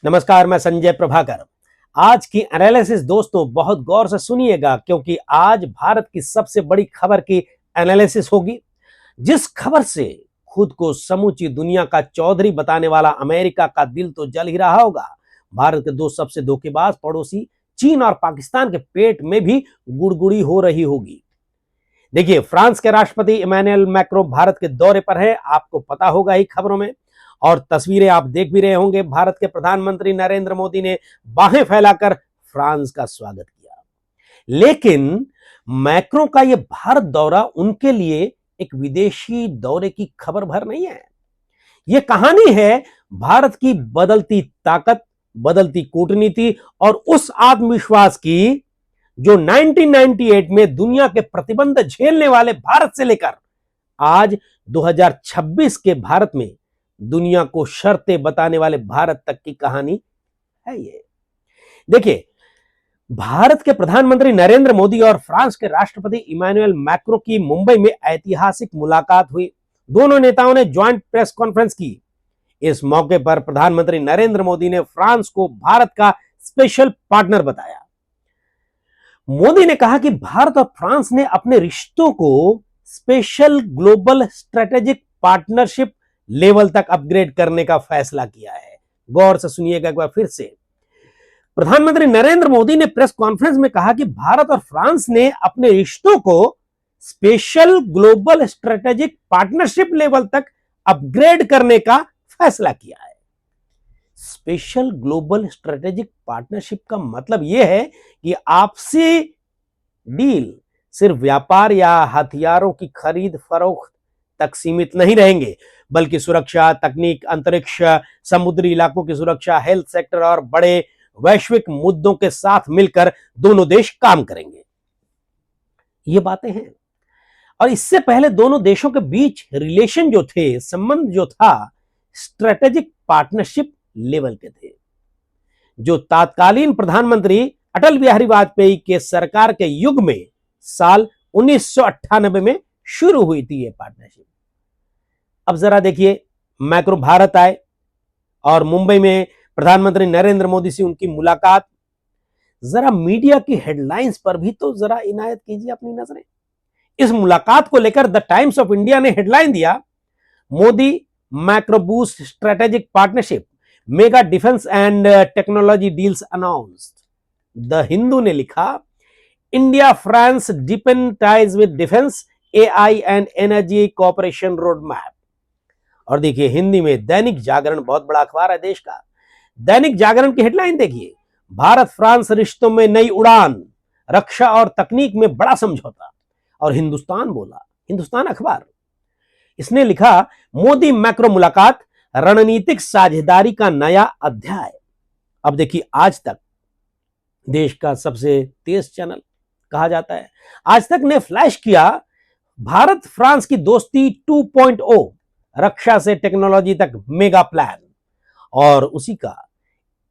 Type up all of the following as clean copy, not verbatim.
नमस्कार, मैं संजय प्रभाकर। आज की एनालिसिस दोस्तों बहुत गौर से सुनिएगा, क्योंकि आज भारत की सबसे बड़ी खबर की एनालिसिस होगी। जिस खबर से खुद को समूची दुनिया का चौधरी बताने वाला अमेरिका का दिल तो जल ही रहा होगा, भारत के दो सबसे धोखेबाज पड़ोसी चीन और पाकिस्तान के पेट में भी गुड़गुड़ी हो रही होगी। देखिए, फ्रांस के राष्ट्रपति इमैनुअल मैक्रो भारत के दौरे पर है, आपको पता होगा ही खबरों में, और तस्वीरें आप देख भी रहे होंगे। भारत के प्रधानमंत्री नरेंद्र मोदी ने बाहें फैलाकर फ्रांस का स्वागत किया। लेकिन मैक्रो का यह भारत दौरा उनके लिए एक विदेशी दौरे की खबर भर नहीं है। यह कहानी है भारत की बदलती ताकत, बदलती कूटनीति और उस आत्मविश्वास की जो 1998 में दुनिया के प्रतिबंध झेलने वाले भारत से लेकर आज 2026 के भारत में दुनिया को शर्तें बताने वाले भारत तक की कहानी है। ये देखिए, भारत के प्रधानमंत्री नरेंद्र मोदी और फ्रांस के राष्ट्रपति इमैनुअल मैक्रो की मुंबई में ऐतिहासिक मुलाकात हुई। दोनों नेताओं ने ज्वाइंट प्रेस कॉन्फ्रेंस की। इस मौके पर प्रधानमंत्री नरेंद्र मोदी ने फ्रांस को भारत का स्पेशल पार्टनर बताया। मोदी ने कहा कि भारत और फ्रांस ने अपने रिश्तों को special global strategic partnership level तक अपग्रेड करने का फैसला किया है। गौर से सुनिएगा एक बार फिर से। प्रधानमंत्री नरेंद्र मोदी ने प्रेस कॉन्फ्रेंस में कहा कि भारत और फ्रांस ने अपने रिश्तों को special global strategic partnership level तक अपग्रेड करने का फैसला किया है। स्पेशल ग्लोबल स्ट्रेटेजिक पार्टनरशिप का मतलब यह है कि आपसी डील सिर्फ व्यापार या हथियारों की खरीद फरोख्त तक सीमित नहीं रहेंगे, बल्कि सुरक्षा, तकनीक, अंतरिक्ष, समुद्री इलाकों की सुरक्षा, हेल्थ सेक्टर और बड़े वैश्विक मुद्दों के साथ मिलकर दोनों देश काम करेंगे। ये बातें हैं। और इससे पहले दोनों देशों के बीच रिलेशन जो थे, संबंध जो था, स्ट्रेटेजिक पार्टनरशिप लेवल के थे। जो तत्कालीन प्रधानमंत्री अटल बिहारी वाजपेयी के सरकार के युग में साल 1998 में शुरू हुई थी ये पार्टनरशिप। अब जरा देखिए, मैक्रो भारत आए और मुंबई में प्रधानमंत्री नरेंद्र मोदी से उनकी मुलाकात। जरा मीडिया की हेडलाइंस पर भी तो जरा इनायत कीजिए अपनी नजरें। इस मुलाकात को लेकर द टाइम्स ऑफ इंडिया ने हेडलाइन दिया, Modi macro boost strategic partnership, mega defence and technology deals announced. The Hindu ने लिखा, India France deepen ties with defence, AI and energy cooperation road map. और देखिए, हिंदी में दैनिक जागरण, बहुत बड़ा अखबार है देश का, दैनिक जागरण की हेडलाइन देखिए, भारत फ्रांस रिश्तों में नई उड़ान, रक्षा और तकनीक में बड़ा समझौता। और हिंदुस्तान बोला, हिंदुस्तान अखबार, इसने लिखा, मोदी मैक्रो मुलाकात, रणनीतिक साझेदारी का नया अध्याय। अब देखिए, आज तक देश का सबसे तेज चैनल कहा जाता है, आज तक ने फ्लैश किया भारत फ्रांस की दोस्ती 2.0, रक्षा से टेक्नोलॉजी तक मेगा प्लान। और उसी का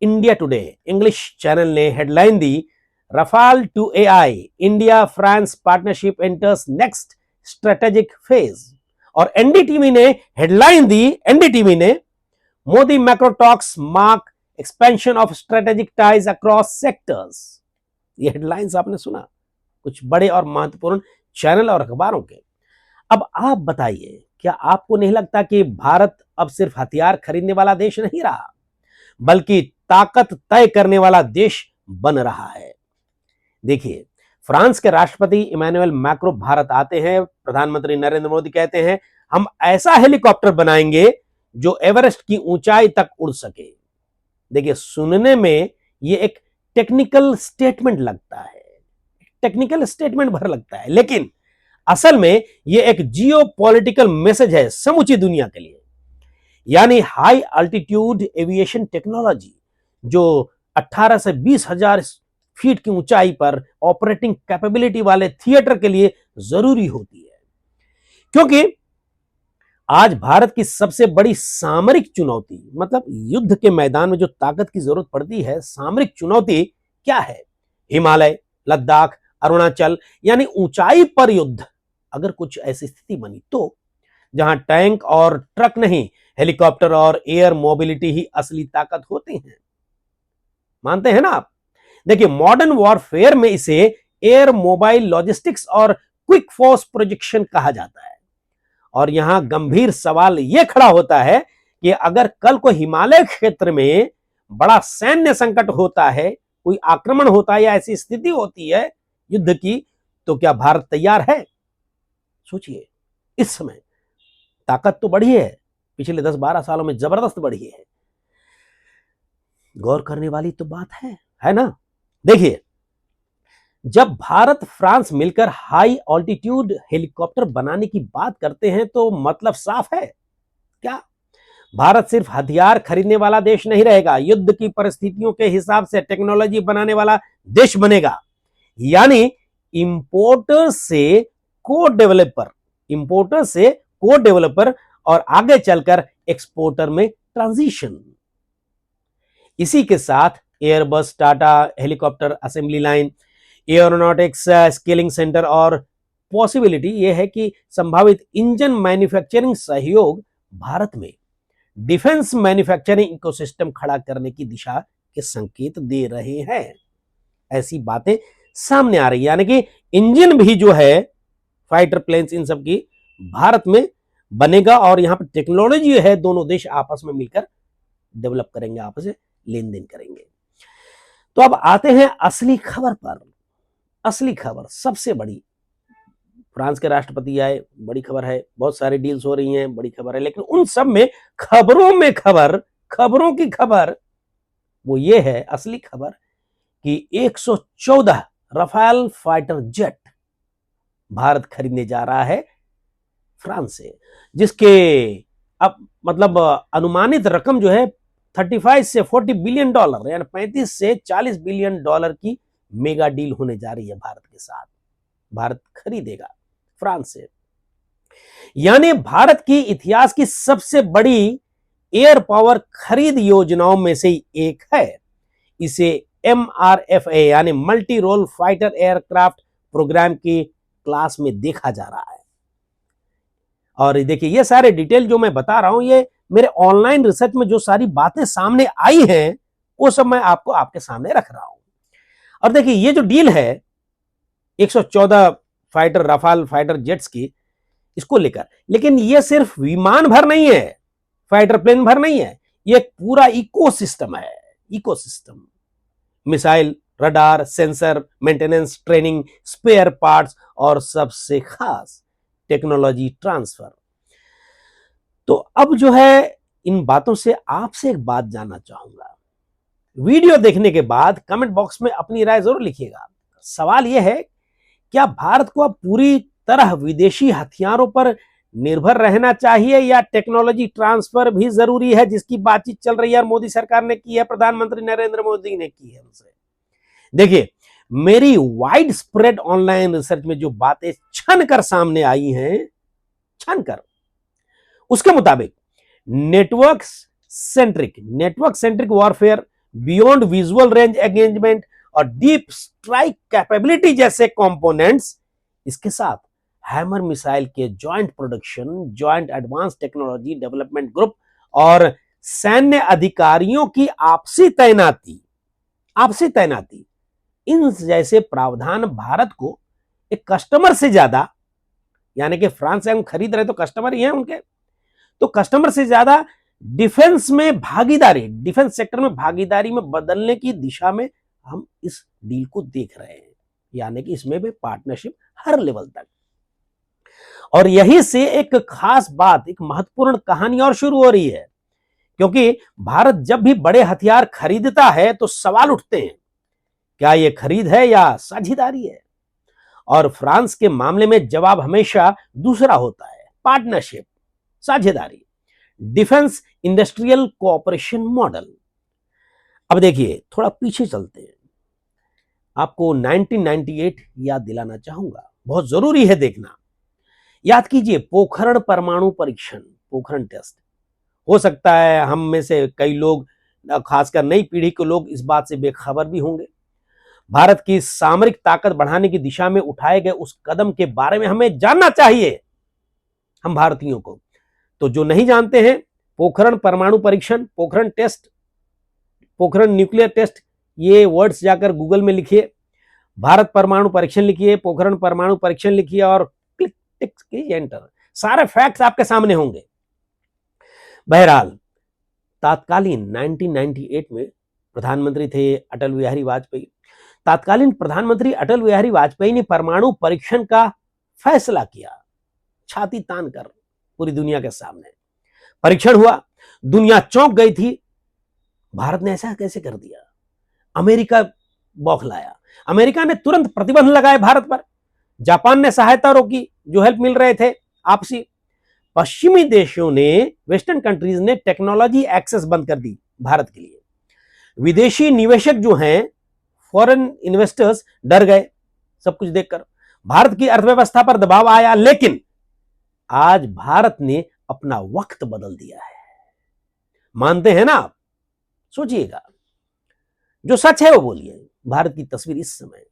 इंडिया टुडे इंग्लिश चैनल ने हेडलाइन दी, Rafale to AI, India France partnership enters next strategic phase. और एनडीटीवी ने हेडलाइन दी, एनडीटीवी ने, Modi Macron talks mark expansion of strategic ties across sectors. ये हेडलाइंस आपने सुना, कुछ बड़े और महत्वपूर्ण चैनल और अखबारों के। अब आप बताइए, क्या आपको नहीं लगता कि भारत अब सिर्फ हथियार खरीदने वाला देश नहीं रहा, बल्कि ताकत तय करने वाला देश बन रहा है? देखिए, फ्रांस के राष्ट्रपति इमैनुअल मैक्रो भारत आते हैं। प्रधानमंत्री नरेंद्र मोदी कहते हैं, हम ऐसा हेलीकॉप्टर बनाएंगे जो एवरेस्ट की ऊंचाई तक उड़ सके। देखिए, सुनने में यह एक टेक्निकल स्टेटमेंट लगता है, टेक्निकल स्टेटमेंट भर लगता है, लेकिन असल में यह एक जियो पॉलिटिकल मैसेज है समूची दुनिया के लिए। यानी हाई अल्टीट्यूड एविएशन टेक्नोलॉजी, जो 18 से 20,000 फीट की ऊंचाई पर ऑपरेटिंग कैपेबिलिटी वाले थिएटर के लिए जरूरी होती है। क्योंकि आज भारत की सबसे बड़ी सामरिक चुनौती, मतलब युद्ध के मैदान में जो ताकत की जरूरत पड़ती है, सामरिक चुनौती क्या है? हिमालय, लद्दाख, अरुणाचल, यानी ऊंचाई पर युद्ध। अगर कुछ ऐसी स्थिति बनी तो जहां टैंक और ट्रक नहीं, हेलीकॉप्टर और एयर मोबिलिटी ही असली ताकत होती हैं। मानते हैं ना आप? देखिए, मॉडर्न वॉरफेयर में इसे एयर मोबाइल लॉजिस्टिक्स और क्विक फोर्स प्रोजेक्शन कहा जाता है। और यहां गंभीर सवाल यह खड़ा होता है कि अगर कल को हिमालय क्षेत्र में बड़ा सैन्य संकट होता है, कोई आक्रमण होता है या ऐसी स्थिति होती है युद्ध की, तो क्या भारत तैयार है? सोचिए, इस समय ताकत तो बढ़ी है, पिछले 10-12 सालों में जबरदस्त बढ़ी है। गौर करने वाली तो बात है ना? देखिए, जब भारत फ्रांस मिलकर हाई ऑल्टीट्यूड हेलीकॉप्टर बनाने की बात करते हैं तो मतलब साफ है क्या? भारत सिर्फ हथियार खरीदने वाला देश नहीं रहेगा, युद्ध की परिस्थितियों के हिसाब से टेक्नोलॉजी बनाने वाला देश बनेगा। यानी इंपोर्टर से को डेवलपर और आगे चलकर एक्सपोर्टर में ट्रांजिशन। इसी के साथ Airbus, Tata helicopter assembly line, aeronautics scaling centre और पॉसिबिलिटी यह है कि संभावित इंजन मैन्युफैक्चरिंग सहयोग भारत में डिफेंस मैन्युफैक्चरिंग इकोसिस्टम खड़ा करने की दिशा के संकेत दे रहे हैं। ऐसी बातें सामने आ रही है, यानी कि इंजन भी जो है फाइटर प्लेन्स इन सब की भारत में बनेगा और यहां पर टेक्नोलॉजी है, दोनों देश आपस में मिलकर डेवलप करेंगे, आपस में लेन देन करेंगे। तो अब आते हैं असली खबर पर। असली खबर सबसे बड़ी, फ्रांस के राष्ट्रपति आए, बड़ी खबर है, बहुत सारी डील्स हो रही हैं, बड़ी खबर है, लेकिन उन सब में खबरों की खबर वो ये है, असली खबर, कि 114 रफाल फाइटर जेट भारत खरीदने जा रहा है फ्रांस से, जिसके अब मतलब अनुमानित रकम जो है 35 से 40 बिलियन डॉलर, यानी 35 से 40 बिलियन डॉलर की मेगा डील होने जा रही है भारत के साथ। भारत खरीदेगा फ्रांस से, यानी भारत की इतिहास की सबसे बड़ी एयर पावर खरीद योजनाओं में से एक है। इसे MRFA यानी multi role fighter aircraft programme की क्लास में देखा जा रहा है। और देखिए, ये सारे डिटेल जो मैं बता रहा हूं, ये मेरे ऑनलाइन रिसर्च में जो सारी बातें सामने आई हैं वो सब मैं आपको आपके सामने रख रहा हूं। और देखिए, ये जो डील है 114 फाइटर रफाल फाइटर जेट्स की, इसको लेकर, लेकिन ये सिर्फ विमान भर नहीं है, फाइटर प्लेन भर नहीं है, ये पूरा इकोसिस्टम है। Ecosystem, missile, radar, sensor, maintenance, training, spare parts और सबसे खास टेक्नोलॉजी ट्रांसफर। तो अब जो है, इन बातों से आपसे एक बात जानना चाहूंगा। वीडियो देखने के बाद कमेंट बॉक्स में अपनी राय जरूर लिखिएगा। सवाल यह है, क्या भारत को अब पूरी तरह विदेशी हथियारों पर निर्भर रहना चाहिए या टेक्नोलॉजी ट्रांसफर भी जरूरी है, जिसकी बातचीत चल रही है और मोदी सरकार ने की है, प्रधानमंत्री नरेंद्र मोदी ने की है उनसे। देखिए, मेरी वाइड स्प्रेड ऑनलाइन रिसर्च में जो बातें छन कर सामने आई हैं, उसके मुताबिक network centric warfare, beyond visual range engagement और डीप स्ट्राइक कैपेबिलिटी जैसे कंपोनेंट्स, इसके साथ हैमर मिसाइल के joint production, joint advance technology development group और सैन्य अधिकारियों की आपसी तैनाती, इन जैसे प्रावधान भारत को एक कस्टमर से ज्यादा, यानी कि फ्रांस से हम खरीद रहे तो कस्टमर ही हैं उनके, तो कस्टमर से ज्यादा डिफेंस सेक्टर में भागीदारी में बदलने की दिशा में हम इस डील को देख रहे हैं, यानी कि इसमें भी पार्टनरशिप हर लेवल तक। और यही से एक खास बात, एक महत्वपूर्ण कहानी और शुरू हो रही है, क्योंकि भारत जब भी बड़े हथियार खरीदता है तो सवाल उठते हैं, क्या यह खरीद है या साझेदारी है? और फ्रांस के मामले में जवाब हमेशा दूसरा होता है, पार्टनरशिप, साझेदारी, डिफेंस इंडस्ट्रियल कोऑपरेशन मॉडल। अब देखिए, थोड़ा पीछे चलते हैं, आपको 1998 याद दिलाना चाहूंगा, बहुत जरूरी है देखना। याद कीजिए, पोखरण परमाणु परीक्षण, पोखरण टेस्ट। हो सकता है हम में से कई लोग, खासकर नई पीढ़ी के लोग, इस बात से बेखबर भी होंगे। भारत की सामरिक ताकत बढ़ाने की दिशा में उठाए गए उस कदम के बारे में हमें जानना चाहिए, हम भारतीयों को। तो जो नहीं जानते हैं, पोखरण परमाणु परीक्षण, Pokhran test, Pokhran nuclear test, ये वर्ड्स जाकर गूगल में लिखिए, भारत परमाणु परीक्षण लिखिए, पोखरण परमाणु परीक्षण लिखिए और क्लिक टिक कीजिए एंटर, सारे फैक्ट्स आपके सामने होंगे। बहरहाल तात्कालीन 1998 में प्रधानमंत्री थे अटल बिहारी वाजपेयी। तात्कालीन प्रधानमंत्री अटल बिहारी वाजपेयी ने परमाणु परीक्षण का फैसला किया, छाती तान कर पूरी दुनिया के सामने। परीक्षण हुआ, दुनिया चौंक गई थी, भारत ने ऐसा कैसे कर दिया। अमेरिका बौखलाया, अमेरिका ने तुरंत प्रतिबंध लगाए भारत पर, जापान ने सहायता रोकी, जो हेल्प मिल रहे थे आपसी। पश्चिमी देशों ने, वेस्टर्न कंट्रीज ने टेक्नोलॉजी एक्सेस बंद कर दी भारत के लिए। विदेशी निवेशक जो हैं, फॉरेन इन्वेस्टर्स डर गए सब कुछ देखकर, भारत की अर्थव्यवस्था पर दबाव आया। लेकिन आज भारत ने अपना वक्त बदल दिया है, मानते हैं ना आप? सोचिएगा, जो सच है वो बोलिए। भारत की तस्वीर इस समय,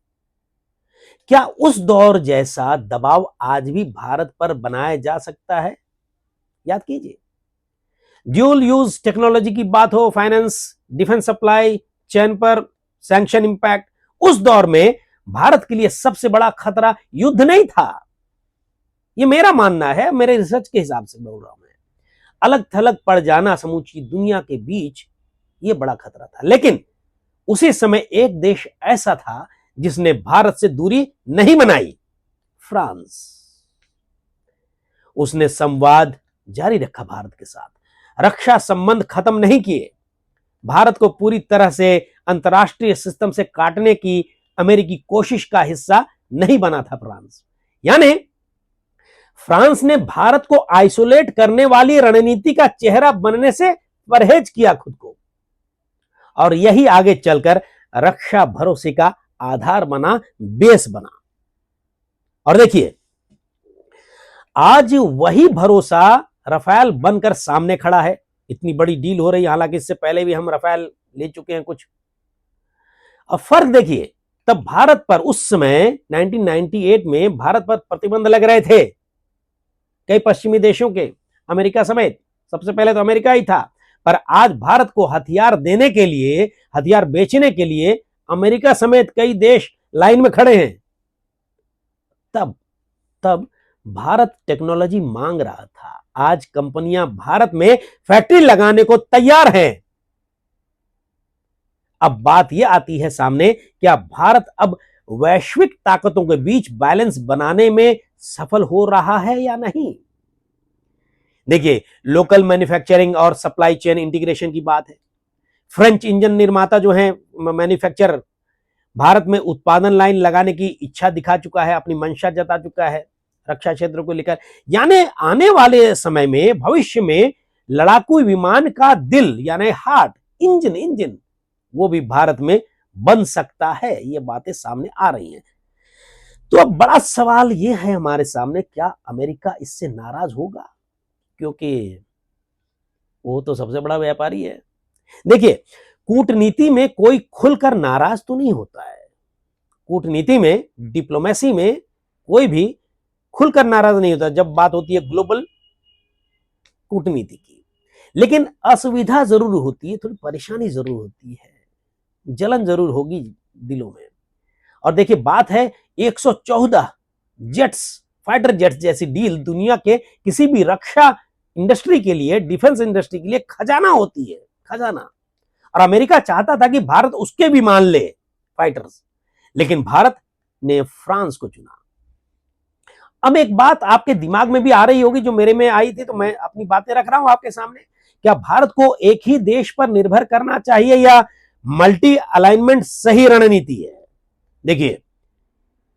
क्या उस दौर जैसा दबाव आज भी भारत पर बनाया जा सकता है? याद कीजिए, ड्यूल यूज टेक्नोलॉजी की बात हो, फाइनेंस, डिफेंस सप्लाई चेन पर सैंक्शन इंपैक्ट, उस दौर में भारत के लिए सबसे बड़ा खतरा युद्ध नहीं था। यह मेरा मानना है, मेरे रिसर्च के हिसाब से बोल रहा हूं मैं। अलग थलग पड़ जाना समूची दुनिया के बीच यह बड़ा खतरा था। लेकिन उसी समय एक देश ऐसा था जिसने भारत से दूरी नहीं बनाई, फ्रांस। उसने संवाद जारी रखा भारत के साथ, रक्षा संबंध खत्म नहीं किए, भारत को पूरी तरह से अंतरराष्ट्रीय सिस्टम से काटने की अमेरिकी कोशिश का हिस्सा नहीं बना था फ्रांस। यानी फ्रांस ने भारत को आइसोलेट करने वाली रणनीति का चेहरा बनने से परहेज किया खुद को, और यही आगे चलकर रक्षा भरोसे का आधार बना, बेस बना। और देखिए, आज वही भरोसा रफाल बनकर सामने खड़ा है। इतनी बड़ी डील हो रही है, हालांकि इससे पहले भी हम रफाल ले चुके हैं कुछ। अब फर्क देखिए, तब भारत पर उस समय 1998 में भारत पर प्रतिबंध लग रहे थे कई पश्चिमी देशों के, अमेरिका समेत। सबसे पहले तो अमेरिका ही था, पर आज भारत को हथियार देने के लिए, हथियार बेचने के लिए अमेरिका समेत कई देश लाइन में खड़े हैं। तब भारत टेक्नोलॉजी मांग रहा था, आज कंपनियां भारत में फैक्ट्री लगाने को तैयार हैं। अब बात यह आती है सामने, क्या भारत अब वैश्विक ताकतों के बीच बैलेंस बनाने में सफल हो रहा है या नहीं? देखिए, लोकल मैन्युफैक्चरिंग और सप्लाई चेन इंटीग्रेशन की बात है। फ्रेंच इंजन निर्माता जो है, मैन्युफैक्चरर, भारत में उत्पादन लाइन लगाने की इच्छा दिखा चुका है, अपनी मंशा जता चुका है रक्षा क्षेत्र को लेकर। यानी आने वाले समय में, भविष्य में लड़ाकू विमान का दिल यानी हार्ट, इंजन वो भी भारत में बन सकता है। ये बातें सामने आ रही हैं। तो अब बड़ा सवाल ये है हमारे सामने, क्या अमेरिका इससे नाराज होगा? क्योंकि वो तो सबसे बड़ा व्यापारी है। देखिए, कूटनीति में कोई खुलकर नाराज तो नहीं होता है। कूटनीति में, डिप्लोमेसी में कोई भी खुलकर नाराज नहीं होता जब बात होती है ग्लोबल कूटनीति की। लेकिन असुविधा जरूर होती है, थोड़ी परेशानी जरूर होती है, जलन जरूर होगी दिलों में। और देखिए, बात है 114 जेट्स, फाइटर जेट्स जैसी डील दुनिया के किसी भी रक्षा इंडस्ट्री के लिए, डिफेंस इंडस्ट्री के लिए खजाना होती है, खजाना। और अमेरिका चाहता था कि भारत उसके भी मान ले फाइटर्स, लेकिन भारत ने फ्रांस को चुना। अब एक बात आपके दिमाग में भी आ रही होगी, जो मेरे में आई थी, तो मैं अपनी बातें रख रहा हूं आपके सामने। क्या भारत को एक ही देश पर निर्भर करना चाहिए या मल्टी अलाइनमेंट सही रणनीति है? देखिए,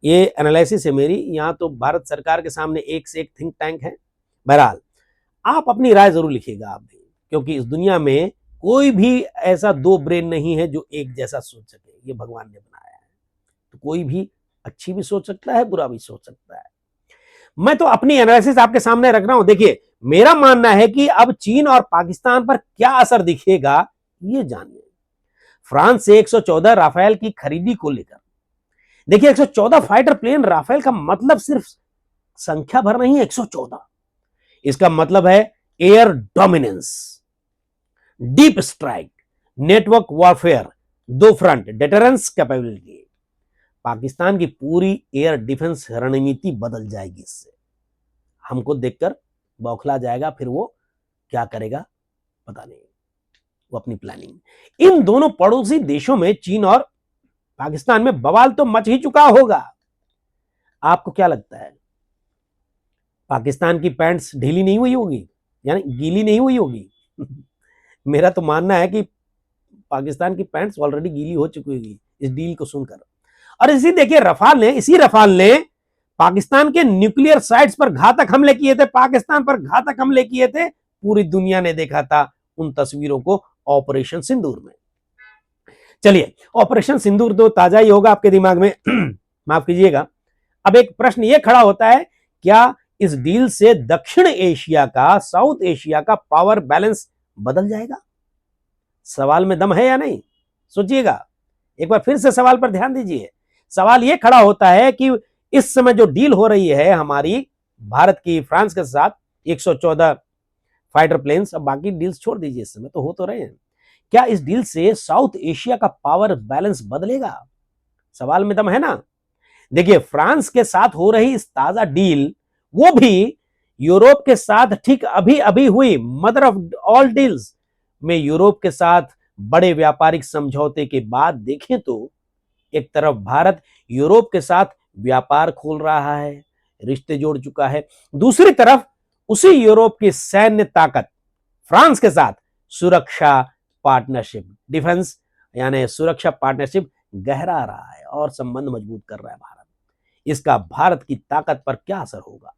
ये एनालिसिस है मेरी, यहां तो भारत सरकार के सामने एक से एक थिंक टैंक है। बहरहाल, आप अपनी राय जरूर लिखिएगा आप भी, क्योंकि इस दुनिया में कोई भी ऐसा दो ब्रेन नहीं है जो एक जैसा सोच सके। ये भगवान ने बनाया है, तो कोई भी अच्छी भी सोच सकता है, बुरा भी सोच सकता है। मैं तो अपनी एनालिसिस आपके सामने रख रहा हूं। देखिए, मेरा मानना है कि अब चीन और पाकिस्तान पर क्या असर दिखेगा, ये जानिए। फ्रांस से 114 राफेल की खरीदी को लेकर, देखिए 114 फाइटर प्लेन राफेल का मतलब सिर्फ संख्या भर नहीं है, 114। इसका मतलब है air dominance, deep strike, network warfare, दो फ्रंट, डेटरेंस कैपेबिलिटी, पाकिस्तान की पूरी एयर डिफेंस रणनीति बदल जाएगी इससे। हमको देखकर बौखला जाएगा, फिर वो क्या करेगा पता नहीं, वो अपनी प्लानिंग। इन दोनों पड़ोसी देशों में चीन और पाकिस्तान में बवाल तो मच ही चुका होगा। आपको क्या लगता है, पाकिस्तान की पैंट्स ढीली नहीं हुई होगी, यानी गीली नहीं हुई होगी? मेरा तो मानना है कि पाकिस्तान की पैंट्स ऑलरेडी गीली हो चुकी होगी इस डील को सुनकर। और देखिए इसी रफाल ने पाकिस्तान के न्यूक्लियर साइट्स पर घातक हमले किए थे, पाकिस्तान पर घातक हमले किए थे। पूरी दुनिया ने देखा था उन तस्वीरों को ऑपरेशन सिंदूर में। चलिए, ऑपरेशन सिंदूर तो ताजा ही होगा आपके दिमाग में, माफ कीजिएगा। अब एक प्रश्न यह खड़ा होता है, क्या इस डील से दक्षिण एशिया का, साउथ एशिया का पावर बैलेंस बदल जाएगा? सवाल में दम है या नहीं, सोचिएगा, एक बार फिर से सवाल पर ध्यान दीजिए। सवाल यह खड़ा होता है कि इस समय जो डील हो रही है हमारी भारत की फ्रांस के साथ, 114 फाइटर प्लेन्स, अब बाकी डील्स छोड़ दीजिए, इस समय तो हो तो रहे हैं, क्या इस डील से साउथ एशिया का पावर बैलेंस बदलेगा? सवाल में दम है ना? देखिए, फ्रांस के साथ हो रही इस ताजा डील, वो भी यूरोप के साथ ठीक अभी अभी हुई मदर ऑफ ऑल डील्स में यूरोप के साथ बड़े व्यापारिक समझौते के बाद देखें तो एक तरफ भारत यूरोप के साथ व्यापार खोल रहा है, रिश्ते जोड़ चुका है, दूसरी तरफ उसी यूरोप की सैन्य ताकत फ्रांस के साथ सुरक्षा पार्टनरशिप, डिफेंस यानी सुरक्षा पार्टनरशिप गहरा रहा है और संबंध मजबूत कर रहा है भारत। इसका भारत की ताकत पर क्या असर होगा,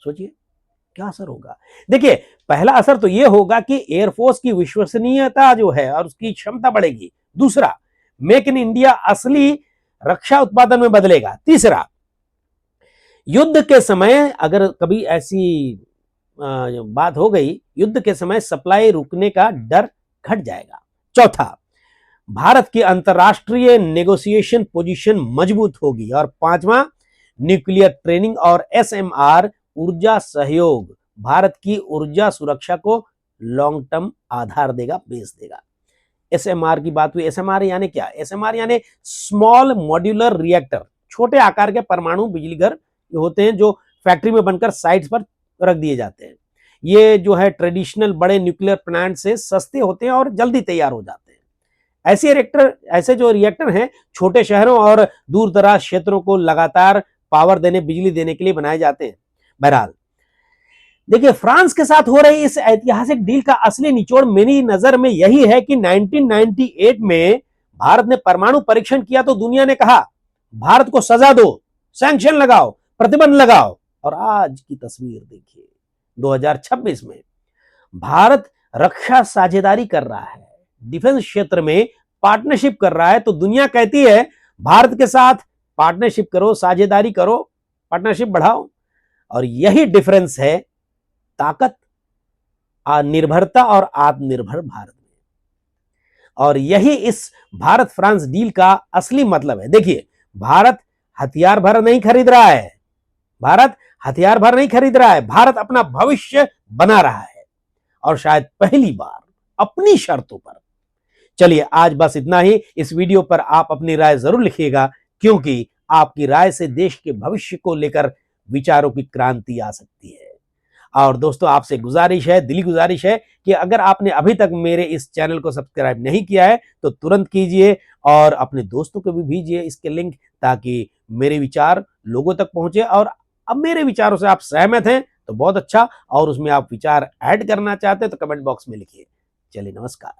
सोचिए क्या असर होगा। देखिए, पहला असर तो यह होगा कि एयरफोर्स की विश्वसनीयता जो है और उसकी क्षमता बढ़ेगी। दूसरा, मेक इन इंडिया असली रक्षा उत्पादन में बदलेगा। तीसरा, युद्ध के समय अगर कभी ऐसी बात हो गई, युद्ध के समय सप्लाई रुकने का डर घट जाएगा। चौथा, भारत की अंतरराष्ट्रीय नेगोशिएशन पोजीशन मजबूत होगी। और पांचवा, न्यूक्लियर ट्रेनिंग और एसएमआर ऊर्जा सहयोग भारत की ऊर्जा सुरक्षा को लॉन्ग टर्म आधार देगा, बेस देगा। एसएमआर की बात हुई, एसएमआर यानी क्या? एसएमआर यानी स्मॉल मॉड्यूलर रिएक्टर, छोटे आकार के परमाणु बिजली घर होते हैं जो फैक्ट्री में बनकर साइट्स पर रख दिए जाते हैं। ये जो है ट्रेडिशनल बड़े न्यूक्लियर प्लांट से सस्ते होते हैं और जल्दी तैयार हो जाते हैं। ऐसे जो रिएक्टर हैं छोटे शहरों और दूर दराज क्षेत्रों को लगातार पावर देने, बिजली देने के लिए बनाए जाते हैं। बहरहाल देखिए, फ्रांस के साथ हो रही इस ऐतिहासिक डील का असली निचोड़ मेरी नजर में यही है कि 1998 में भारत ने परमाणु परीक्षण किया तो दुनिया ने कहा भारत को सजा दो, सैंक्शन लगाओ, प्रतिबंध लगाओ। और आज की तस्वीर देखिए, 2026 में भारत रक्षा साझेदारी कर रहा है, डिफेंस क्षेत्र में पार्टनरशिप कर रहा है। तो दुनिया कहती है भारत के साथ पार्टनरशिप करो, साझेदारी करो, पार्टनरशिप बढ़ाओ। और यही डिफरेंस है ताकत, निर्भरता और आत्मनिर्भर भारत में। और यही इस भारत फ्रांस डील का असली मतलब है। देखिए, भारत हथियार भर नहीं खरीद रहा है, भारत अपना भविष्य बना रहा है, और शायद पहली बार अपनी शर्तों पर। चलिए, आज बस इतना ही। इस वीडियो पर आप अपनी राय जरूर लिखिएगा, क्योंकि आपकी राय से देश के भविष्य को लेकर विचारों की क्रांति आ सकती है। और दोस्तों, आपसे गुजारिश है, दिली गुजारिश है कि अगर आपने अभी तक मेरे इस चैनल को सब्सक्राइब नहीं किया है तो तुरंत कीजिए और अपने दोस्तों को भी भेजिए इसके लिंक, ताकि मेरे विचार लोगों तक पहुंचे। और अब मेरे विचारों से आप सहमत हैं तो बहुत अच्छा, और उसमें आप विचार ऐड करना चाहते हैं तो कमेंट बॉक्स में लिखिए। चलिए, नमस्कार।